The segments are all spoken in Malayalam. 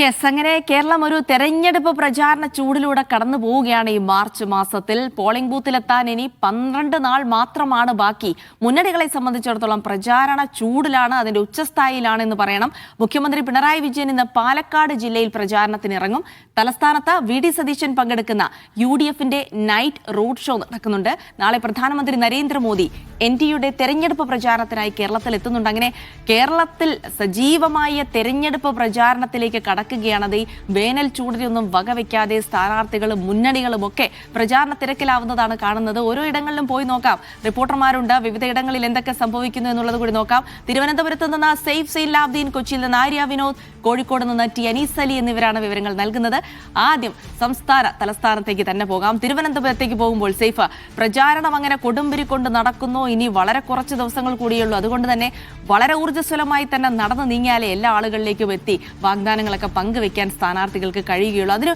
യെസ്, അങ്ങനെ കേരളം ഒരു തെരഞ്ഞെടുപ്പ് പ്രചാരണ ചൂടിലൂടെ കടന്നു പോവുകയാണ്. ഈ മാർച്ച് മാസത്തിൽ പോളിംഗ് ബൂത്തിലെത്താൻ ഇനി 12 നാൾ മാത്രമാണ് ബാക്കി. മുന്നണികളെ സംബന്ധിച്ചിടത്തോളം പ്രചാരണ ചൂടിലാണ്, അതിന്റെ ഉച്ചസ്ഥായിലാണ് എന്ന് പറയണം. മുഖ്യമന്ത്രി പിണറായി വിജയൻ ഇന്ന് പാലക്കാട് ജില്ലയിൽ പ്രചാരണത്തിന് ഇറങ്ങും. തലസ്ഥാനത്ത് വി.ഡി. സതീശൻ പങ്കെടുക്കുന്ന UDFന്റെ നൈറ്റ് റോഡ് ഷോ നടക്കുന്നുണ്ട്. നാളെ പ്രധാനമന്ത്രി നരേന്ദ്രമോദി NDയുടെ തെരഞ്ഞെടുപ്പ് പ്രചാരണത്തിനായി കേരളത്തിൽ എത്തുന്നുണ്ട്. അങ്ങനെ കേരളത്തിൽ സജീവമായ തെരഞ്ഞെടുപ്പ് പ്രചാരണത്തിലേക്ക് കടക്കുകയാണത്. ഈ വേനൽ ചൂടിനൊന്നും വകവയ്ക്കാതെ സ്ഥാനാർത്ഥികളും മുന്നണികളും ഒക്കെ പ്രചാരണ തിരക്കിലാവുന്നതാണ് കാണുന്നത്. ഓരോ ഇടങ്ങളിലും പോയി നോക്കാം. റിപ്പോർട്ടർമാരുണ്ട്, വിവിധ ഇടങ്ങളിൽ എന്തൊക്കെ സംഭവിക്കുന്നു എന്നുള്ളത് കൂടി നോക്കാം. തിരുവനന്തപുരത്ത് നിന്ന് സെയ്ഫ് സൈലാബ്ദീൻ, കൊച്ചിയിൽ നിന്ന് ആര്യ വിനോദ്, കോഴിക്കോട് നിന്ന് T. അനീസ് അലി എന്നിവരാണ് വിവരങ്ങൾ നൽകുന്നത്. ആദ്യം തലസ്ഥാനത്തേക്ക് തന്നെ പോകാം. തിരുവനന്തപുരത്തേക്ക് പോകുമ്പോൾ സെയ്ഫ്, പ്രചാരണം അങ്ങനെ കൊടുമ്പിരി കൊണ്ട് നടക്കുന്നു. ഇനി വളരെ കുറച്ച് ദിവസങ്ങൾ കൂടിയുള്ളൂ. അതുകൊണ്ട് തന്നെ വളരെ ഊർജ്ജസ്വലമായി തന്നെ നടന്നു നീങ്ങിയാലേ എല്ലാ ആളുകളിലേക്കും എത്തി വാഗ്ദാനങ്ങളൊക്കെ പങ്കുവെക്കാൻ സ്ഥാനാർത്ഥികൾക്ക് കഴിയുകയുള്ളൂ. അതിന്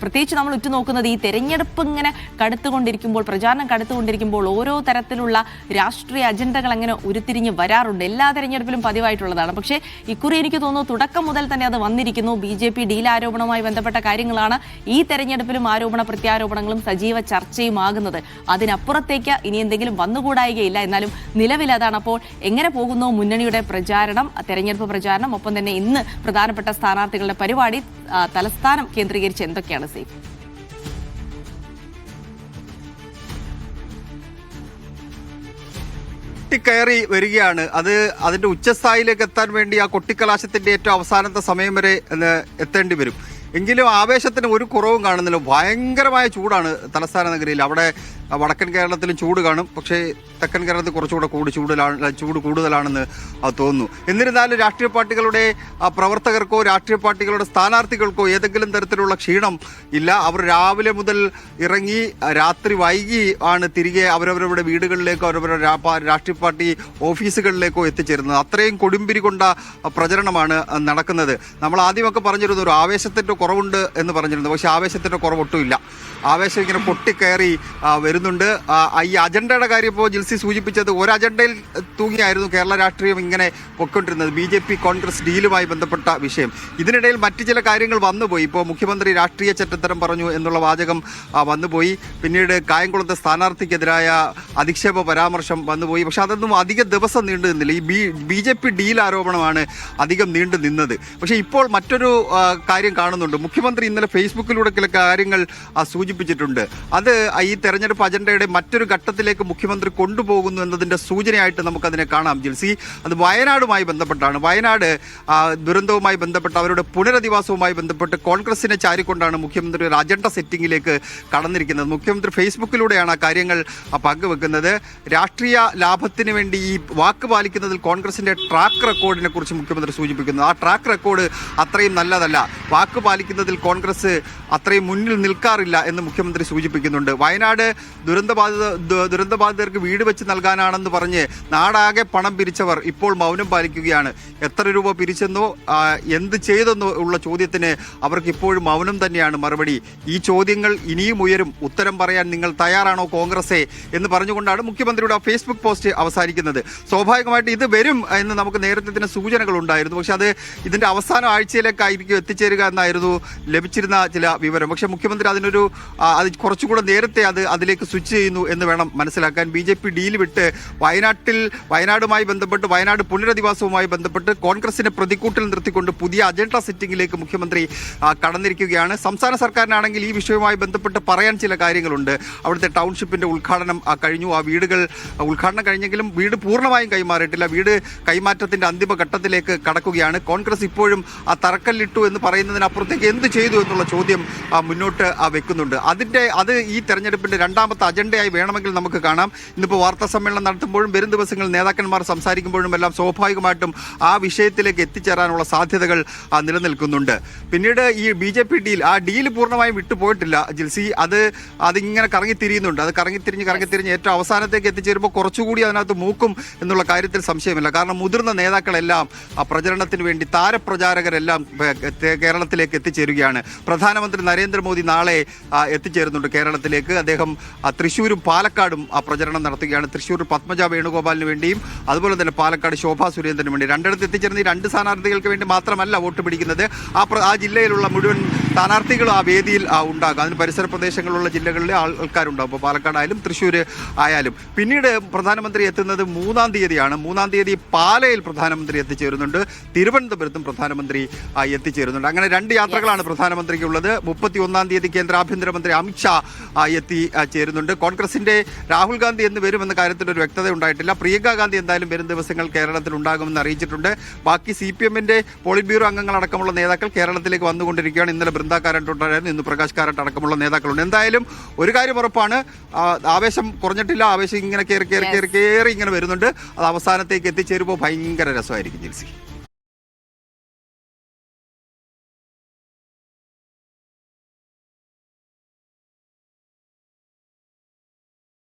പ്രത്യേകിച്ച് നമ്മൾ ഉറ്റുനോക്കുന്നത് ഈ തെരഞ്ഞെടുപ്പ് ഇങ്ങനെ കടുത്തുകൊണ്ടിരിക്കുമ്പോൾ, പ്രചാരണം കടുത്തുകൊണ്ടിരിക്കുമ്പോൾ ഓരോ തരത്തിലുള്ള രാഷ്ട്രീയ അജണ്ടകൾ അങ്ങനെ ഉരുത്തിരിഞ്ഞ് വരാറുണ്ട്. എല്ലാ തെരഞ്ഞെടുപ്പിലും പതിവായിട്ടുള്ളതാണ്. പക്ഷേ ഇക്കുറി എനിക്ക് തോന്നുന്നു തുടക്കം മുതൽ തന്നെ അത് വന്നിരിക്കുന്നു. BJP ഡീൽ ആരോപണവുമായി ബന്ധപ്പെട്ട കാര്യങ്ങളാണ് ഈ തെരഞ്ഞെടുപ്പിലും ആരോപണ പ്രത്യാരോപണങ്ങളും സജീവ ചർച്ചയുമാകുന്നത്. അതിനപ്പുറത്തേക്ക് ഇനി എന്തെങ്കിലും വന്നുകൂടായികയില്ല. എന്നാലും നിലവിൽ അതാണ്. അപ്പോൾ എങ്ങനെ പോകുന്നു മുന്നണിയുടെ പ്രചാരണം, തെരഞ്ഞെടുപ്പ് പ്രചാരണം? ഒപ്പം തന്നെ ഇന്ന് പ്രധാനപ്പെട്ട സ്ഥാനാർത്ഥികളുടെ പരിപാടി തലസ്ഥാനം കേന്ദ്രീകരിച്ച് എന്തൊക്കെയാണ് സേഫ്? കയറി വരികയാണ്. അതിന്റെ ഉച്ചസ്ഥായിലേക്ക് എത്താൻ വേണ്ടി ആ കൊട്ടിക്കലാശത്തിന്റെ ഏറ്റവും അവസാനത്തെ സമയം വരെ എത്തേണ്ടി വരും. എങ്കിലും ആവേശത്തിന് ഒരു കുറവും കാണുന്നില്ല. ഭയങ്കരമായ ചൂടാണ് തലസ്ഥാന നഗരിയിൽ. അവിടെ വടക്കൻ കേരളത്തിലും ചൂട് കാണും, പക്ഷേ തെക്കൻ കേരളത്തിൽ കുറച്ചുകൂടെ ചൂട് കൂടുതലാണെന്ന് തോന്നുന്നു. എന്നിരുന്നാലും രാഷ്ട്രീയ പാർട്ടികളുടെ പ്രവർത്തകർക്കോ രാഷ്ട്രീയ പാർട്ടികളുടെ സ്ഥാനാർത്ഥികൾക്കോ ഏതെങ്കിലും തരത്തിലുള്ള ക്ഷീണം ഇല്ല. അവർ രാവിലെ മുതൽ ഇറങ്ങി രാത്രി വൈകി ആണ് തിരികെ അവരവരുടെ വീടുകളിലേക്കോ അവരവരുടെ രാഷ്ട്രീയ പാർട്ടി ഓഫീസുകളിലേക്കോ എത്തിച്ചേരുന്നത്. അത്രയും കൊടുമ്പിരി കൊണ്ട പ്രചരണമാണ് നടക്കുന്നത്. നമ്മൾ ആദ്യമൊക്കെ പറഞ്ഞിരുന്നു ഒരു ആവേശത്തിന്റെ കുറവുണ്ട് എന്ന് പറഞ്ഞിരുന്നു. പക്ഷെ ആവേശത്തിന്റെ കുറവൊട്ടുമില്ല. ആവേശം ഇങ്ങനെ പൊട്ടിക്കയറി വരുന്നുണ്ട്. ഈ അജണ്ടയുടെ കാര്യം ഇപ്പോൾ ജിൽസി സൂചിപ്പിച്ചത്, ഒരു അജണ്ടയിൽ തൂങ്ങിയായിരുന്നു കേരള രാഷ്ട്രീയം ഇങ്ങനെ പൊയ്ക്കൊണ്ടിരുന്നത്. BJP കോൺഗ്രസ് ഡീലുമായി ബന്ധപ്പെട്ട വിഷയം. ഇതിനിടയിൽ മറ്റു ചില കാര്യങ്ങൾ വന്നുപോയി. ഇപ്പോൾ മുഖ്യമന്ത്രി രാഷ്ട്രീയ ചെറ്റത്തരം പറഞ്ഞു എന്നുള്ള വാചകം വന്നുപോയി. പിന്നീട് കായംകുളത്തെ സ്ഥാനാർത്ഥിക്കെതിരായ അധിക്ഷേപ പരാമർശം വന്നുപോയി. പക്ഷെ അതൊന്നും അധിക ദിവസം നീണ്ടു നിന്നില്ല. ഈ BJP ഡീൽ ആരോപണമാണ് അധികം നീണ്ടു നിന്നത്. പക്ഷേ ഇപ്പോൾ മറ്റൊരു കാര്യം കാണുന്നുണ്ട്. മുഖ്യമന്ത്രി ഇന്നലെ ഫേസ്ബുക്കിലൂടെ ചില കാര്യങ്ങൾ സൂചിപ്പിച്ചിട്ടുണ്ട്. അത് ഈ തെരഞ്ഞെടുപ്പ് അജണ്ടയുടെ മറ്റൊരു ഘട്ടത്തിലേക്ക് മുഖ്യമന്ത്രി കൊണ്ടുപോകുന്നു എന്നതിന്റെ സൂചനയായിട്ട് നമുക്കതിനെ കാണാം ജിൽസി. അത് വയനാടുമായി ബന്ധപ്പെട്ടാണ്. വയനാട് ദുരന്തവുമായി ബന്ധപ്പെട്ട് അവരുടെ പുനരധിവാസവുമായി ബന്ധപ്പെട്ട് കോൺഗ്രസിനെ ചാരിക്കൊണ്ടാണ് മുഖ്യമന്ത്രി ഒരു അജണ്ട സെറ്റിംഗിലേക്ക് കടന്നിരിക്കുന്നത്. മുഖ്യമന്ത്രി ഫേസ്ബുക്കിലൂടെയാണ് ആ കാര്യങ്ങൾ പങ്കുവെക്കുന്നത്. രാഷ്ട്രീയ ലാഭത്തിന് വേണ്ടി ഈ വാക്ക് പാലിക്കുന്നതിൽ കോൺഗ്രസിന്റെ ട്രാക്ക് റെക്കോർഡിനെ കുറിച്ച് മുഖ്യമന്ത്രി സൂചിപ്പിക്കുന്നു. ആ ട്രാക്ക് റെക്കോർഡ് അത്രയും നല്ലതല്ല. വാക്ക് പാലിക്കുന്നതിൽ കോൺഗ്രസ് അത്രയും മുന്നിൽ നിൽക്കാറില്ല എന്ന് മുഖ്യമന്ത്രി സൂചിപ്പിക്കുന്നുണ്ട്. വയനാട് ദുരന്തബാധിതർക്ക് വീട് വെച്ച് നൽകാനാണെന്ന് പറഞ്ഞ് നാടാകെ പണം പിരിച്ചവർ ഇപ്പോൾ മൗനം പാലിക്കുകയാണ്. എത്ര രൂപ പിരിച്ചെന്നോ എന്ത് ചെയ്തെന്നോ ഉള്ള ചോദ്യത്തിന് അവർക്ക് ഇപ്പോഴും മൗനം തന്നെയാണ് മറുപടി. ഈ ചോദ്യങ്ങൾ ഇനിയും ഉയരും. ഉത്തരം പറയാൻ നിങ്ങൾ തയ്യാറാണോ കോൺഗ്രസേ എന്ന് പറഞ്ഞുകൊണ്ടാണ് മുഖ്യമന്ത്രിയുടെ ഫേസ്ബുക്ക് പോസ്റ്റ് അവസാനിക്കുന്നത്. സ്വാഭാവികമായിട്ട് ഇത് വരും എന്ന് നമുക്ക് നേരത്തെ തന്നെ സൂചനകൾ ഉണ്ടായിരുന്നു. പക്ഷെ അത് ഇതിന്റെ അവസാന ആഴ്ചയിലേക്കായിരിക്കും എത്തിച്ചേരുക എന്നായിരുന്നു ലഭിച്ചിരുന്ന ചില വിവരം. പക്ഷെ മുഖ്യമന്ത്രി അത് കുറച്ചുകൂടെ നേരത്തെ അതിലേക്ക് സ്വിച്ച് ചെയ്യുന്നു എന്ന് വേണം മനസ്സിലാക്കാൻ. BJP ഡീൽ വിട്ട് വയനാടുമായി ബന്ധപ്പെട്ട് വയനാട് പുനരധിവാസവുമായി ബന്ധപ്പെട്ട് കോൺഗ്രസിനെ പ്രതിക്കൂട്ടിൽ നിർത്തിക്കൊണ്ട് പുതിയ അജണ്ട സെറ്റിംഗിലേക്ക് മുഖ്യമന്ത്രി കടന്നിരിക്കുകയാണ്. സംസ്ഥാന സർക്കാരിനാണെങ്കിൽ ഈ വിഷയവുമായി ബന്ധപ്പെട്ട് പറയാൻ ചില കാര്യങ്ങളുണ്ട്. അവിടുത്തെ ടൗൺഷിപ്പിന്റെ ഉദ്ഘാടനം കഴിഞ്ഞു. ആ ഉദ്ഘാടനം കഴിഞ്ഞെങ്കിലും വീട് പൂർണ്ണമായും കൈമാറിയിട്ടില്ല. വീട് കൈമാറ്റത്തിന്റെ അന്തിമ ഘട്ടത്തിലേക്ക് കടക്കുകയാണ്. കോൺഗ്രസ് ഇപ്പോഴും ആ തറക്കല്ലിട്ടു എന്ന് പറയുന്നതിനപ്പുറത്തേക്ക് എന്ത് ചെയ്തു എന്നുള്ള ചോദ്യം മുന്നോട്ട് വെക്കുന്നുണ്ട്. അത് ഈ തെരഞ്ഞെടുപ്പിന്റെ രണ്ടാമത്തെ അജണ്ടയായി വേണമെങ്കിൽ നമുക്ക് കാണാം. ഇന്നിപ്പോൾ വാർത്താ സമ്മേളനം നടത്തുമ്പോഴും വരും ദിവസങ്ങളിൽ നേതാക്കന്മാർ സംസാരിക്കുമ്പോഴും എല്ലാം സ്വാഭാവികമായിട്ടും ആ വിഷയത്തിലേക്ക് എത്തിച്ചേരാനുള്ള സാധ്യതകൾ നിലനിൽക്കുന്നുണ്ട്. പിന്നീട് ഈ BJP ഡീൽ, ആ ഡീൽ പൂർണ്ണമായും വിട്ടുപോയിട്ടില്ല ജിൽസി. അതിങ്ങനെ കറങ്ങിത്തിരിയുന്നുണ്ട്. അത് കറങ്ങിത്തിരിഞ്ഞ് ഏറ്റവും അവസാനത്തേക്ക് എത്തിച്ചേരുമ്പോൾ കുറച്ചുകൂടി അതിനകത്ത് മൂക്കും എന്നുള്ള കാര്യത്തിൽ സംശയമില്ല. കാരണം മുതിർന്ന നേതാക്കളെല്ലാം ആ പ്രചരണത്തിന് വേണ്ടി താരപ്രചാരകരെല്ലാം കേരളത്തിലേക്ക് എത്തിച്ചേരുകയാണ്. പ്രധാനമന്ത്രി നരേന്ദ്രമോദി നാളെ എത്തിച്ചേരുന്നുണ്ട് കേരളത്തിലേക്ക്. അദ്ദേഹം തൃശ്ശൂരും പാലക്കാടും ആ പ്രചരണം നടത്തുകയാണ്. തൃശ്ശൂർ പത്മജ വേണുഗോപാലിന് വേണ്ടിയും അതുപോലെ തന്നെ പാലക്കാട് ശോഭാ സുരേന്ദ്രന് വേണ്ടി രണ്ടിടത്ത് എത്തിച്ചേർന്ന ഈ രണ്ട് സ്ഥാനാർത്ഥികൾക്ക് വേണ്ടി മാത്രമല്ല വോട്ട് പിടിക്കുന്നത്. ആ ജില്ലയിലുള്ള മുഴുവൻ സ്ഥാനാർത്ഥികളും ആ വേദിയിൽ ഉണ്ടാകും. അതിന് പരിസര പ്രദേശങ്ങളിലുള്ള ജില്ലകളിലെ ആൾക്കാരുണ്ടാകും. ഇപ്പോൾ പാലക്കാടായാലും തൃശ്ശൂർ ആയാലും. പിന്നീട് പ്രധാനമന്ത്രി എത്തുന്നത് 3-ാം തീയതിയാണ്. 3-ാം തീയതി പാലയിൽ പ്രധാനമന്ത്രി എത്തിച്ചേരുന്നുണ്ട്. തിരുവനന്തപുരത്തും പ്രധാനമന്ത്രി എത്തിച്ചേരുന്നുണ്ട്. അങ്ങനെ 2 യാത്രകളാണ് പ്രധാനമന്ത്രിക്കുള്ളത്. 31-ാം തീയതി കേന്ദ്ര ആഭ്യന്തരമന്ത്രി അമിത്ഷാ ചേരുന്നുണ്ട്. കോൺഗ്രസിന്റെ രാഹുൽ ഗാന്ധി എന്ന് വരുമെന്ന കാര്യത്തിൽ ഒരു വ്യക്തത ഉണ്ടായിട്ടില്ല. പ്രിയങ്ക ഗാന്ധി എന്തായാലും വരും ദിവസങ്ങൾ കേരളത്തിൽ ഉണ്ടാകുമെന്ന് അറിയിച്ചിട്ടുണ്ട്. ബാക്കി CPM-ന്റെ പോളിറ്റ് ബ്യൂറോ അംഗങ്ങളടക്കമുള്ള നേതാക്കൾ കേരളത്തിലേക്ക് വന്നുകൊണ്ടിരിക്കുകയാണ്. ഇന്നലെ ബൃന്ദ കാരാട്ടുണ്ടായിരുന്നു, ഇന്ന് പ്രകാശ് കാരാട്ട് അടക്കമുള്ള നേതാക്കളുണ്ട്. എന്തായാലും ഒരു കാര്യം ഉറപ്പാണ്, ആവേശം കുറഞ്ഞിട്ടില്ല. ആവേശം ഇങ്ങനെ കയറി ഇങ്ങനെ വരുന്നുണ്ട്. അത് അവസാനത്തേക്ക് എത്തിച്ചേരുമ്പോൾ ഭയങ്കര രസമായിരിക്കും ജിൽസി.